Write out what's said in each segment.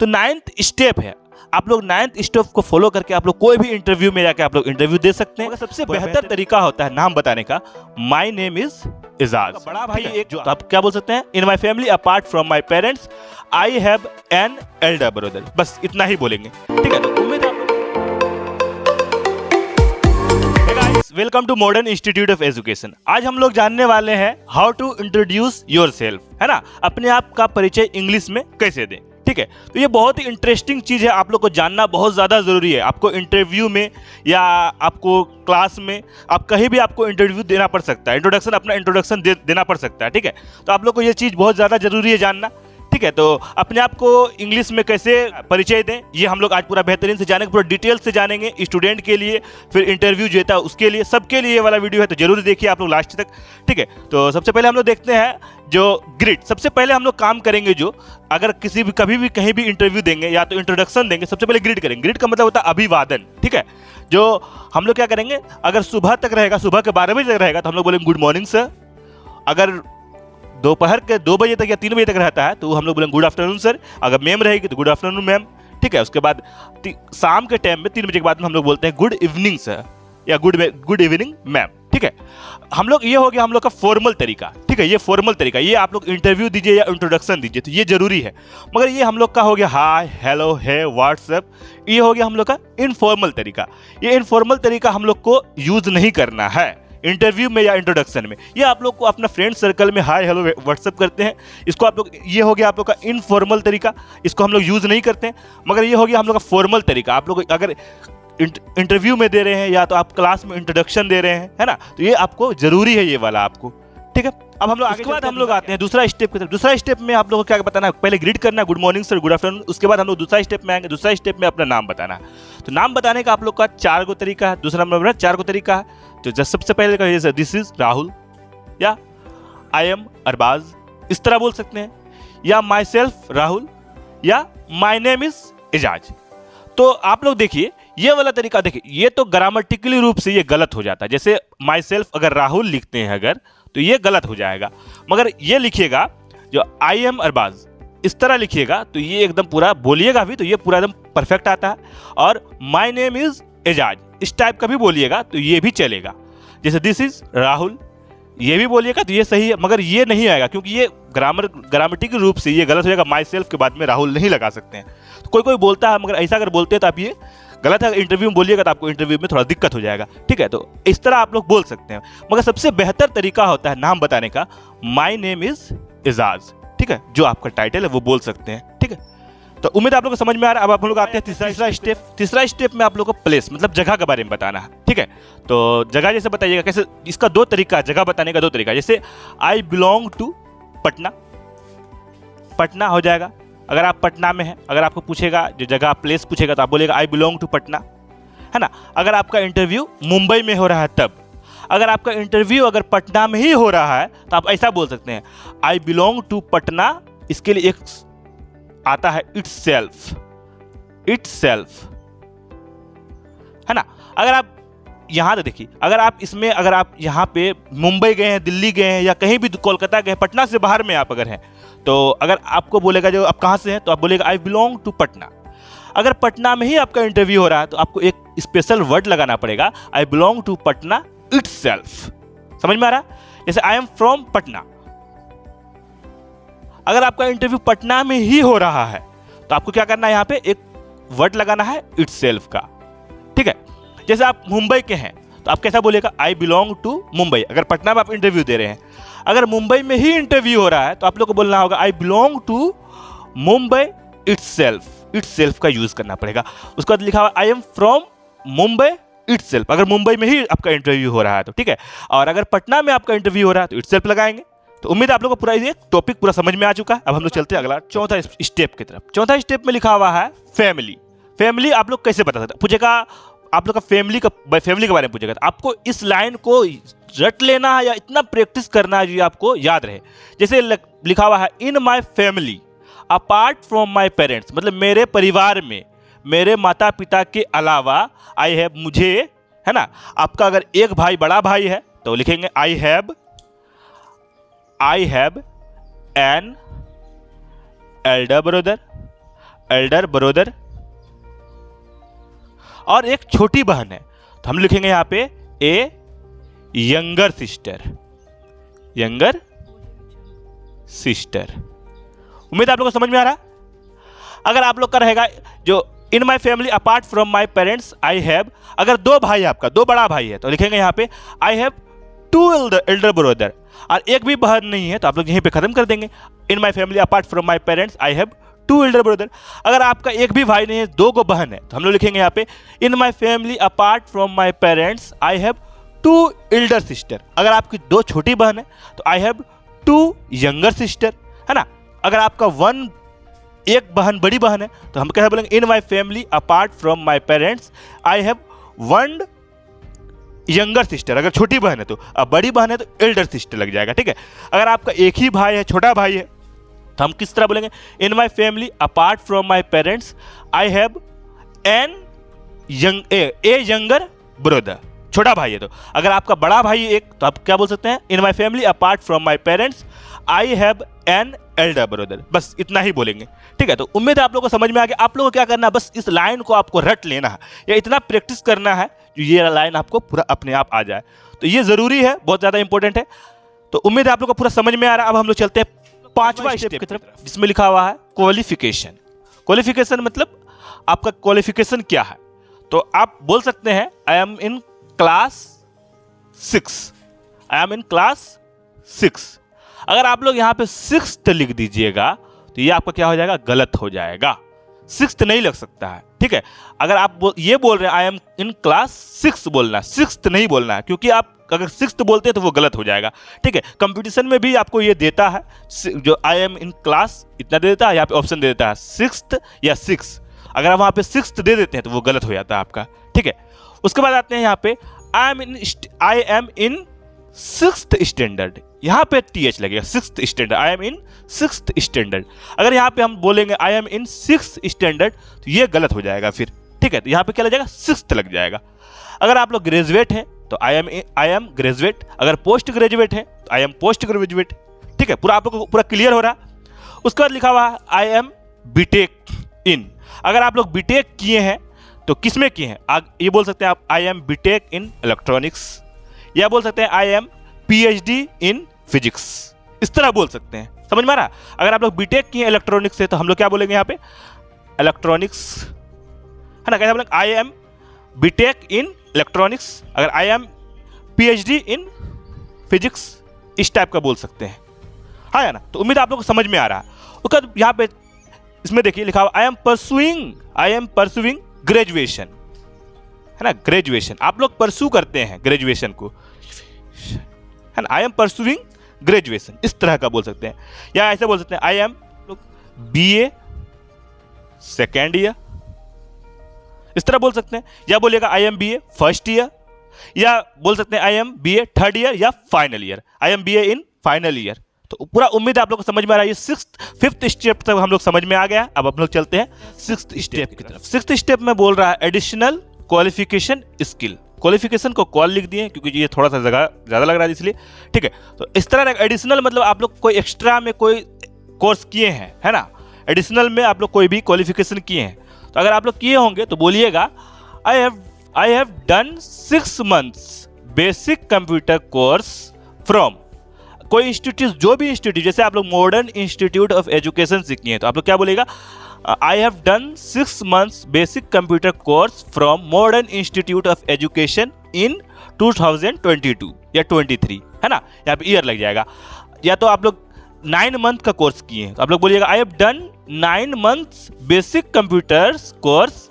तो 9th step है, आप लोग 9th स्टेप को फॉलो करके आप लोग कोई भी इंटरव्यू में जाके आप लोग इंटरव्यू दे सकते हैं। सबसे बेहतर तरीका होता है नाम बताने का, माई नेम इज एजाज। बड़ा भाई एक जो आप क्या बोल सकते हैं, in my family apart from my parents I have an elder brother, बस इतना ही बोलेंगे, ठीक है। तो उम्मीद है welcome to Modern Institute of Education. आज हम लोग जानने वाले हैं हाउ टू इंट्रोड्यूस योरसेल्फ, है ना, अपने आप का परिचय इंग्लिश में कैसे दें, ठीक है। तो ये बहुत ही इंटरेस्टिंग चीज है, आप लोग को जानना बहुत ज्यादा जरूरी है। आपको इंटरव्यू में या आपको क्लास में, आप कहीं भी आपको इंटरव्यू देना पड़ सकता है, इंट्रोडक्शन अपना इंट्रोडक्शन देना पड़ सकता है, ठीक है। तो आप लोग को ये चीज बहुत ज्यादा जरूरी है जानना, ठीक है। तो अपने आप को इंग्लिश में कैसे परिचय दें, ये हम लोग आज पूरा बेहतरीन से जानेंगे, पूरा डिटेल से जानेंगे, स्टूडेंट के लिए, फिर इंटरव्यू जो था उसके लिए, सबके लिए ये वाला वीडियो है, तो जरूर देखिए आप लोग लास्ट तक, ठीक है। तो सबसे पहले हम लोग देखते हैं जो ग्रिड। सबसे पहले हम लोग काम करेंगे जो, अगर किसी भी कभी भी कहीं भी इंटरव्यू देंगे या तो इंट्रोडक्शन देंगे, सबसे पहले ग्रिड करेंगे। ग्रिड का मतलब होता है अभिवादन, ठीक है। जो हम लोग क्या करेंगे, अगर सुबह तक रहेगा, सुबह के 12 बजे तक रहेगा, तो हम लोग बोलेंगे गुड मॉर्निंग सर। अगर दोपहर के 2 बजे तक या 3 बजे तक रहता है तो हम लोग बोलेंगे गुड आफ्टरनून सर। अगर मैम रहेगी तो गुड आफ्टरनून मैम, ठीक है। उसके बाद शाम के टाइम में 3 बजे के बाद में हम लोग बोलते हैं गुड इवनिंग सर या गुड इवनिंग मैम, ठीक है। हम लोग, ये हो गया हम लोग का फॉर्मल तरीका, ठीक है। ये फॉर्मल तरीका, ये आप लोग इंटरव्यू दीजिए या इंट्रोडक्शन दीजिए तो ये जरूरी है। मगर ये हम लोग का हो गया हाय हेलो है व्हाट्सएप, ये हो गया हम लोग का इनफॉर्मल तरीका। ये इनफॉर्मल तरीका हम लोग को यूज नहीं करना है इंटरव्यू में या इंट्रोडक्शन में। ये आप लोग को अपना फ्रेंड सर्कल में हाय हेलो व्हाट्सएप करते हैं, इसको आप लोग, ये हो गया आप लोग का इनफॉर्मल तरीका, इसको हम लोग यूज नहीं करते हैं। मगर ये हो गया हम लोग का फॉर्मल तरीका। आप लोग अगर इंटरव्यू में दे रहे हैं या तो आप क्लास में इंट्रोडक्शन दे रहे हैं, है ना, तो ये आपको जरूरी है, ये वाला आपको, ठीक है। अब हम लोग आगे बाद हम लोग आते हैं दूसरा स्टेप की तरफ। दूसरा स्टेप में आप लोगों को क्या बताना है, पहले ग्रीट करना, good morning sir, good afternoon. उसके बाद हम लोग दूसरा स्टेप में आएंगे। दूसरा स्टेप में अपना नाम बताना है। तो नाम बताने का आप लोग का 4 गो तरीका है, दूसरा नंबर 4 गो तरीका है। तो सबसे पहले का जैसे दिस इज राहुल, या आई एम अरबाज, इस तरह बोल सकते हैं, या माई सेल्फ राहुल, या माई नेम इज एजाज। तो आप लोग देखिए ये वाला तरीका, देखिए ये तो ग्रामेटिकली रूप से ये गलत हो जाता है। जैसे माई सेल्फ अगर राहुल लिखते हैं अगर, तो ये गलत हो जाएगा। मगर ये लिखिएगा जो आई एम अरबाज, इस तरह लिखिएगा तो ये एकदम पूरा बोलिएगा भी तो ये पूरा एकदम परफेक्ट आता है। और माई नेम इज एजाज, इस टाइप का भी बोलिएगा तो ये भी चलेगा। जैसे दिस इज राहुल, ये भी बोलिएगा तो ये सही है। मगर ये नहीं आएगा क्योंकि ये ग्रामेटिकल रूप से ये गलत हो जाएगा। माई सेल्फ के बाद में राहुल नहीं लगा सकते हैं। तो कोई कोई बोलता है, मगर ऐसा अगर बोलते हैं तो आप ये गलत है। इंटरव्यू में बोलिएगा तो आपको इंटरव्यू में थोड़ा दिक्कत हो जाएगा, ठीक है। तो इस तरह आप लोग बोल सकते हैं। मगर सबसे बेहतर तरीका होता है नाम बताने का, माई नेम इज एजाज, ठीक है। जो आपका टाइटल है वो बोल सकते हैं, ठीक है। तो उम्मीद आप लोग को समझ में आ रहा है। अब आप लोग आते हैं तीसरा स्टेप। तीसरा स्टेप में आप लोग को प्लेस मतलब जगह के बारे में बताना है, ठीक है। तो जगह जैसे बताइएगा कैसे, इसका 2 तरीका, जगह बताने का 2 तरीका। जैसे I belong to Patna, Patna हो जाएगा अगर आप पटना में हैं। अगर आपको पूछेगा जो जगह प्लेस पूछेगा तो आप बोलेगा आई बिलोंग टू पटना, है ना। अगर आपका इंटरव्यू मुंबई में हो रहा है तब, अगर आपका इंटरव्यू अगर पटना में ही हो रहा है तो आप ऐसा बोल सकते हैं आई बिलोंग टू पटना। इसके लिए एक आता है इटसेल्फ, इटसेल्फ, है ना। अगर आप यहां तो देखिए, अगर आप इसमें, अगर आप यहां पे मुंबई गए हैं, दिल्ली गए हैं या कहीं भी कोलकाता गए, पटना से बाहर में आप अगर हैं, तो अगर आपको बोलेगा जो आप कहां से हैं तो आप बोलेगा आई बिलोंग टू पटना। अगर पटना में ही आपका इंटरव्यू हो रहा है तो आपको एक स्पेशल वर्ड लगाना पड़ेगा, I belong to Patna itself. समझ में आ रहा? जैसे आई एम फ्रॉम पटना। अगर आपका इंटरव्यू पटना में ही हो रहा है तो आपको क्या करना है, यहां पे एक वर्ड लगाना है इटसेल्फ का, ठीक है। जैसे आप मुंबई के हैं तो आप कैसा बोलेगा, आई बिलोंग टू मुंबई। अगर पटना में आप इंटरव्यू दे रहे हैं, अगर मुंबई में ही इंटरव्यू हो रहा है तो आप लोग को बोलना होगा I belong to Mumbai itself. Itself का यूज करना पड़ेगा। उसके बाद लिखा हुआ I am from Mumbai itself. अगर मुंबई में ही आपका इंटरव्यू हो रहा है तो, ठीक है। और अगर पटना में आपका इंटरव्यू हो रहा है तो इटसेल्फ लगाएंगे। तो उम्मीद आप लोगों को पूरा ये टॉपिक पूरा समझ में आ चुका है। अब हम लोग चलते हैं अगला चौथा स्टेप की तरफ। चौथा स्टेप में लिखा हुआ है फैमिली। फैमिली आप लोग कैसे बता सकते हैं, पूछेगा आप लोग का फैमिली के बारे में पूछेगा तो आपको इस लाइन को रट लेना है या इतना प्रैक्टिस करना है जो आपको याद रहे। जैसे लिखा हुआ है in my family apart from my parents, मतलब मेरे परिवार में मेरे माता पिता के अलावा आई हैव, मुझे, है ना। आपका अगर एक भाई बड़ा भाई है तो लिखेंगे आई have an elder brother. Elder brother, और एक छोटी बहन है तो हम लिखेंगे यहाँ पे ए यंगर सिस्टर, यंगर सिस्टर। उम्मीद है आप लोगों को समझ में आ रहा। अगर आप लोग का रहेगा जो in my family apart from my parents I have, अगर दो भाई आपका, दो बड़ा भाई है तो लिखेंगे यहाँ पे I have two elder brother, और एक भी बहन नहीं है तो आप लोग यहीं पे खत्म कर देंगे। In my family apart from my parents I have two elder brother. अगर आपका एक भी भाई नहीं है, दो को बहन है तो हम लोग लिखेंगे यहाँ पे in my family apart from my parents I have two elder sister. अगर आपकी दो छोटी बहन है तो I have two younger sister, है ना। अगर आपका एक बहन बड़ी बहन है तो हम कैसे बोलेंगे in my family apart from my parents I have one younger sister. अगर छोटी बहन है तो, अब बड़ी बहन है तो एल्डर सिस्टर लग जाएगा, ठीक है। अगर आपका एक ही भाई है, छोटा भाई है, तो हम किस तरह बोलेंगे in my family apart from my parents I have an younger brother. छोटा भाई है तो, अगर आपका बड़ा भाई एक तो आप क्या बोल सकते हैं in my family apart from my parents I have an elder brother. बस इतना ही बोलेंगे, ठीक है। तो उम्मीद है आप लोगों को समझ में आ गया। आप लोगों को क्या करना है, बस इस लाइन को आपको रट लेना है या इतना प्रैक्टिस करना है जो ये लाइन आपको पूरा अपने आप आ जाए। तो ये जरूरी है, बहुत ज़्यादा इंपॉर्टेंट है। तो उम्मीद है आप लोगों को पूरा समझ में आ रहा है। अब हम लोग चलते हैं पांचवा स्टेप की तरफ, जिसमें लिखा हुआ है क्वालिफिकेशन। क्वालिफिकेशन मतलब आपका क्वालिफिकेशन क्या है। तो आप बोल सकते हैं I M in class 6, I am in class 6। अगर आप लोग यहाँ पे 6th लिख दीजिएगा तो ये आपका क्या हो जाएगा, गलत हो जाएगा। 6th नहीं लग सकता है, ठीक है। अगर आप ये बोल रहे हैं आई एम इन क्लास 6 बोलना है, 6th नहीं बोलना है, क्योंकि आप अगर 6th बोलते हैं तो वो गलत हो जाएगा, ठीक है। कंपटीशन में भी आपको ये देता है, जो आई एम इन क्लास इतना दे देता है, यहाँ पे ऑप्शन दे देता है 6th या 6। अगर आप वहाँ पे 6th दे देते हैं तो वो गलत हो जाता है आपका, ठीक है। उसके बाद आते हैं यहाँ पे I am in 6th standard, यहाँ पे TH लगेगा 6th standard, I am in 6th standard. अगर यहाँ पे हम बोलेंगे I M in 6th standard तो ये गलत हो जाएगा फिर, ठीक है। तो यहाँ पे क्या लग जाएगा, 6th लग जाएगा। अगर आप लोग ग्रेजुएट हैं तो आई एम ग्रेजुएट। अगर पोस्ट ग्रेजुएट है तो आई एम पोस्ट ग्रेजुएट, ठीक है। पूरा आप लोग को पूरा क्लियर हो रहा। उसके बाद लिखा हुआ है आई एम बीटेक इन। अगर आप लोग बीटेक किए हैं तो किस में किए हैं, ये बोल सकते हैं आप I am BTech in electronics, या बोल सकते हैं I am PhD in physics. इस तरह बोल सकते हैं, समझ में आ रहा। अगर आप लोग बीटेक किए इलेक्ट्रॉनिक्स से तो हम लोग क्या बोलेंगे यहाँ पे इलेक्ट्रॉनिक्स, है ना। कैसे बोलेंगे I am BTech in electronics. अगर I am PhD in physics, इस टाइप का बोल सकते हैं, हाँ या ना। तो उम्मीद आप लोग को समझ में आ रहा है। उसके बाद यहाँ पे इसमें देखिए लिखा हुआ आई एम परसुइंग ग्रेजुएशन, है ना। ग्रेजुएशन आप लोग परसू करते हैं ग्रेजुएशन को, है ना। आई एम परसुइंग ग्रेजुएशन इस तरह का बोल सकते हैं, या ऐसे बोल सकते हैं I am BA second year, इस तरह बोल सकते हैं। या बोलिएगा I am BA first year, या बोल सकते हैं I am BA third year या final year, I am BA in final year. तो पूरा उम्मीद है आप लोग को समझ में आ रहा है। ये 5th स्टेप तक हम लोग समझ में आ गया। अब हम लोग चलते हैं 6th स्टेप की तरफ। 6th स्टेप में बोल रहा है एडिशनल क्वालिफिकेशन स्किल। क्वालिफिकेशन को कॉल लिख दिए क्योंकि ये थोड़ा सा जगह ज़्यादा लग रहा है इसलिए, ठीक है। तो इस तरह एडिशनल मतलब आप लोग कोई एक्स्ट्रा में कोई कोर्स किए हैं, है ना। एडिशनल में आप लोग कोई भी क्वालिफिकेशन किए हैं, तो अगर आप लोग किए होंगे तो बोलिएगा I have done 6 months basic computer course from कोई इंस्टीट्यूट, जो भी इंस्टीट्यूट, जैसे आप लोग मॉडर्न इंस्टीट्यूट ऑफ एजुकेशन से किए हैं तो आप लोग क्या बोलेगा I have done 6 months basic computer course from modern Institute of education in 2022 या 23, है ना। यहाँ पे ईयर लग जाएगा। या तो आप लोग 9 month का कोर्स किए हैं तो आप लोग बोलिएगा I have done 9 months basic computers course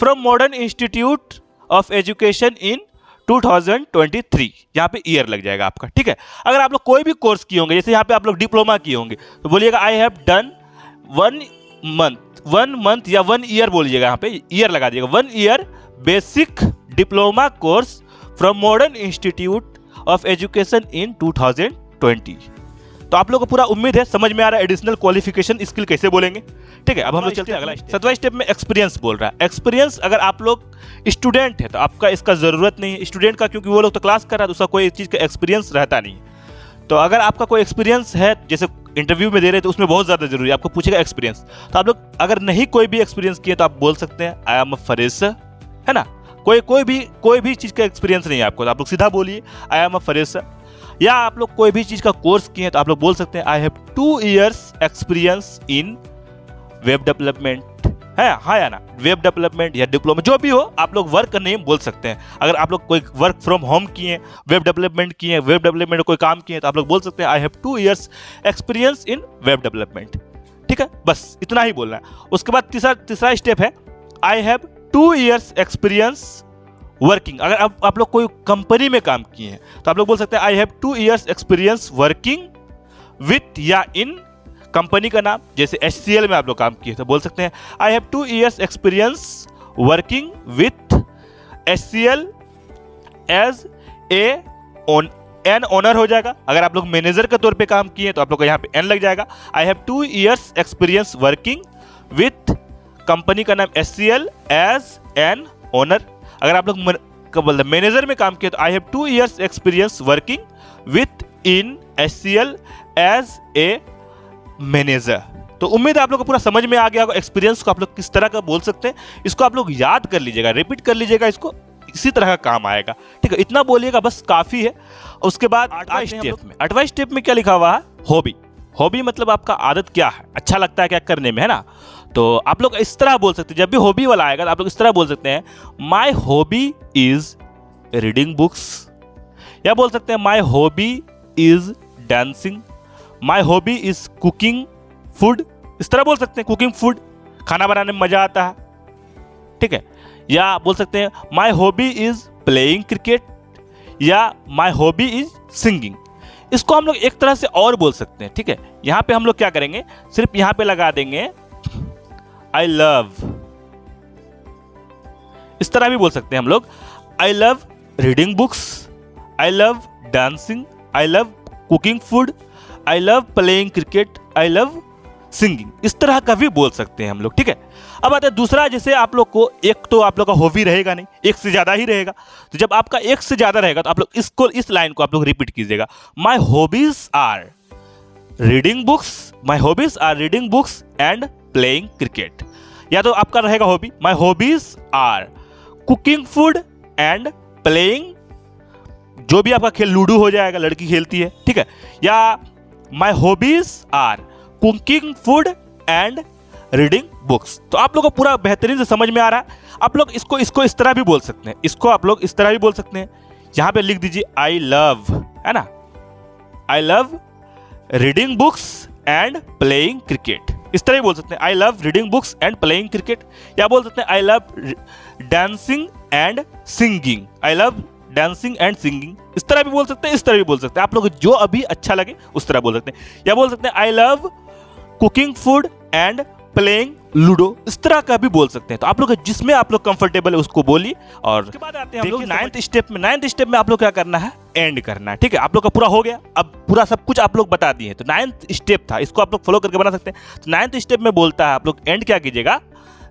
from modern Institute of education in 2023, यहाँ पे ईयर लग जाएगा आपका, ठीक है। अगर आप लोग कोई भी कोर्स किए होंगे, जैसे यहाँ पे आप लोग डिप्लोमा किए होंगे तो बोलिएगा आई हैव डन 1 month या 1 year बोलिएगा, यहाँ पे ईयर लगा दीजिएगा। 1 year basic diploma course from modern Institute of education in 2020। तो आप लोगों को पूरा उम्मीद है समझ में आ रहा है एडिशनल क्वालिफिकेशन स्किल कैसे बोलेंगे, ठीक है। अब हम लोग चलते हैं अगला 7वां स्टेप में एक्सपीरियंस बोल रहा है। एक्सपीरियंस अगर आप लोग स्टूडेंट है तो आपका इसका जरूरत नहीं है स्टूडेंट का, क्योंकि वो लोग तो क्लास कर रहा है तो उसका कोई चीज़ का एक्सपीरियंस रहता नहीं। तो अगर आपका कोई एक्सपीरियंस है, जैसे इंटरव्यू में दे रहे हैं तो उसमें बहुत ज़्यादा जरूरी है, आपको पूछेगा एक्सपीरियंस। तो आप लोग अगर नहीं कोई भी एक्सपीरियंस किए तो आप बोल सकते हैं आई एम अ फ्रेशर, है ना। कोई भी चीज़ का एक्सपीरियंस नहीं है आपको तो आप लोग सीधा बोलिए आई एम अ फ्रेशर। या आप लोग कोई भी चीज़ का कोर्स किए हैं तो आप लोग बोल सकते हैं I have 2 years experience in web development, है हाँ या ना, वेब डेवलपमेंट या डिप्लोमा जो भी हो, आप लोग वर्क का नेम बोल सकते हैं। अगर आप लोग कोई वर्क फ्रॉम होम किए हैं, वेब डेवलपमेंट किए हैं, वेब डेवलपमेंट में कोई काम किए हैं तो आप लोग बोल सकते हैं I have 2 years experience in web development. ठीक है, बस इतना ही बोलना है। उसके बाद तीसरा स्टेप है आई हैव 2 years एक्सपीरियंस वर्किंग। अगर आप लोग कोई कंपनी में काम किए हैं तो आप लोग बोल सकते हैं I have 2 years experience working with या इन कंपनी का नाम, जैसे HCL में आप लोग काम किए तो बोल सकते हैं I have 2 years experience working with HCL as an owner हो जाएगा। अगर आप लोग मैनेजर के तौर पे काम किए तो आप लोग को यहाँ पे एन लग जाएगा। आई have 2 years experience working with company का नाम HCL एज एन ओनर। अगर आप लोग मैनेजर में काम किए तो I have 2 years experience working with in HCL as a manager. तो उम्मीद है आप लोग को पूरा समझ में आ गया होगा एक्सपीरियंस को आप लोग किस तरह का बोल सकते हैं। इसको आप लोग याद कर लीजिएगा, रिपीट कर लीजिएगा, इसको इसी तरह का काम आएगा। ठीक है, इतना बोलिएगा बस काफी है। उसके बाद 8वां स्टेप में क्या लिखा हुआ है, हॉबी। हॉबी मतलब आपका आदत क्या है, अच्छा लगता है क्या करने में, है ना। तो आप लोग इस तरह बोल सकते हैं, जब भी हॉबी वाला आएगा तो आप लोग इस तरह बोल सकते हैं my hobby is reading books, या बोल सकते हैं my hobby is dancing, my hobby is cooking food. इस तरह बोल सकते हैं, कुकिंग फूड, खाना बनाने में मजा आता है। ठीक है, या बोल सकते हैं my hobby is playing cricket, या माई हॉबी इज सिंगिंग। इसको हम लोग एक तरह से और बोल सकते हैं। ठीक है, यहां पे हम लोग क्या करेंगे, सिर्फ यहां पे लगा देंगे आई लव। इस तरह भी बोल सकते हैं हम लोग I love reading books, I love dancing, I love cooking food, I love playing cricket, I love singing. इस तरह का भी बोल सकते हैं हम लोग। ठीक है, अब आता है दूसरा, जैसे आप लोग को एक तो आप लोग का हॉबी रहेगा नहीं, एक से ज्यादा ही रहेगा। तो जब आपका एक से ज्यादा रहेगा तो आप लोग इस लाइन को आप लोग रिपीट कीजिएगा, my hobbies are reading books, my hobbies are reading books and playing cricket. या तो आपका रहेगा hobby my hobbies are cooking food and playing, जो भी आपका खेल लूडो हो जाएगा, लड़की खेलती है। ठीक है, या my hobbies are cooking food and reading books. तो आप लोग को पूरा बेहतरीन से समझ में आ रहा है। आप लोग इसको इस तरह भी बोल सकते हैं, इसको आप लोग इस तरह भी बोल सकते हैं। यहां पे लिख दीजिए आई लव, है ना, I love reading books and playing cricket. इस तरह ही बोल सकते हैं I love reading books and playing cricket. या बोल सकते हैं I love dancing and singing, I love dancing and singing. इस तरह भी बोल सकते हैं, इस तरह भी बोल सकते हैं, आप लोग जो अभी अच्छा लगे उस तरह बोल सकते हैं। या बोल सकते हैं I love cooking food and playing ludo, इस तरह का भी बोल सकते हैं। तो आप लोग जिसमें आप लोग कंफर्टेबल है उसको बोलिए। और उसके बाद आते हैं हम लोग 9th स्टेप में। 9th स्टेप में आप लोग क्या करना है, एंड करना है। ठीक है, आप लोग का पूरा हो गया, अब पूरा सब कुछ आप लोग बता दिए। तो 9th स्टेप था, इसको आप लोग फॉलो करके बना सकते हैं। तो 9th स्टेप में बोलता है आप लोग एंड क्या कीजिएगा,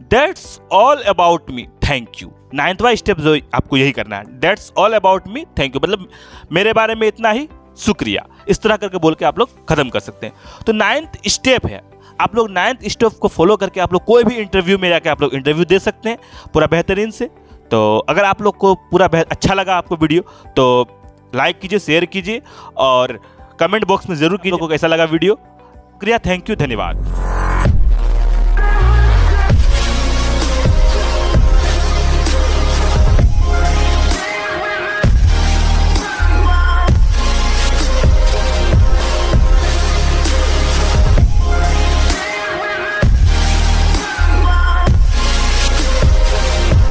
that's all about me thank you. 9वां स्टेप जो आपको यही करना है, that's all about me thank you, मतलब मेरे बारे में इतना ही, शुक्रिया। इस तरह करके बोल के आप लोग खत्म कर सकते हैं। तो 9th स्टेप है, आप लोग 9th स्टेप को फॉलो करके आप लोग कोई भी इंटरव्यू में जाके आप लोग इंटरव्यू दे सकते हैं पूरा बेहतरीन से। तो अगर आप लोग को पूरा अच्छा लगा आपको वीडियो तो लाइक कीजिए, शेयर कीजिए और कमेंट बॉक्स में जरूर कीजिए कैसा लगा वीडियो। शुक्रिया, थैंक यू, धन्यवाद।